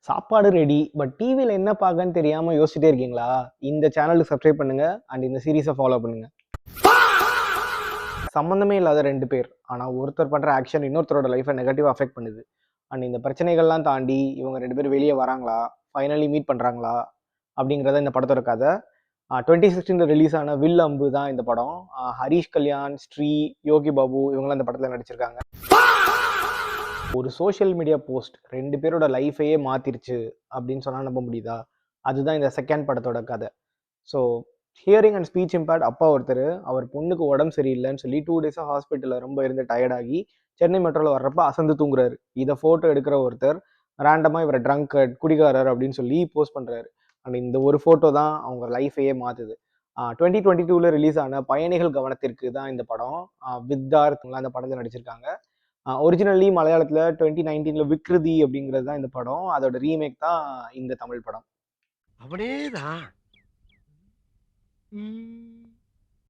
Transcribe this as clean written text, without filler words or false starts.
சாப்பாடு ready. But டிவில என்ன பார்க்கன்னு தெரியாம யோசிச்சுட்டே இருக்கீங்களா? இந்த சேனலுக்கு சப்ஸ்கிரைப் பண்ணுங்க அண்ட் இந்த சீரிஸ ஃபாலோ பண்ணுங்க. சம்மந்தமே இல்லாத 2 பேர். ஆனா ஒருத்தர் பண்ற ஆக்ஷன் இன்னொருத்தரோட லைஃப்ப நெகட்டிவா அஃபெக்ட் பண்ணுது. அண்ட் இந்த பிரச்சனைகள்லாம் தாண்டி இவங்க 2 பேரும் வெளிய வராங்களா? ஃபைனலி மீட் பண்றாங்களா? அப்படிங்கிறத இந்த படத்தோட கத. 2016ல ரிலீஸ் ஆன வில் அம்பு தான் இந்த படம். ஹரிஷ் கல்யாண், ஸ்ரீ, யோகி பாபு இவங்கலாம் இந்த படத்துல நடிச்சிருக்காங்க. ஒரு சோஷியல் மீடியா போஸ்ட் 2 பேரோட லைஃபையே மாத்திருச்சு அப்படின்னு சொன்னா நம்ப முடியுதா? அதுதான் இந்த செகண்ட் படத்தோட கதை. So hearing and speech impaired அப்பா ஒருத்தர் அவர் பொண்ணுக்கு உடம்பு சரியில்லைன்னு சொல்லி 2 டேஸாக ஹாஸ்பிட்டலில் ரொம்ப இருந்து டயர்டாகி சென்னை மெட்ரோவில் வர்றப்ப அசந்து தூங்குறாரு. இதை ஃபோட்டோ எடுக்கிற ஒருத்தர் ரேண்டமாக இவரை ட்ரங்கட் குடிகாரர் அப்படின்னு சொல்லி போஸ்ட் பண்ணுறாரு. அண்ட் இந்த ஒரு ஃபோட்டோ தான் அவங்க லைஃபையே மாற்றுது. 2022ல ரிலீஸ் ஆன பயணிகள் கவனத்திற்கு தான் இந்த படம். வித்தார்த்லாம் அந்த படத்தில் நடிச்சிருக்காங்க. ஒரிஜினலி மலையாளத்தில் 2019ல விக்ருதி அப்படிங்கிறது தான் இந்த படம். அதோட ரீமேக் தான் இந்த தமிழ் படம். அவனேதான்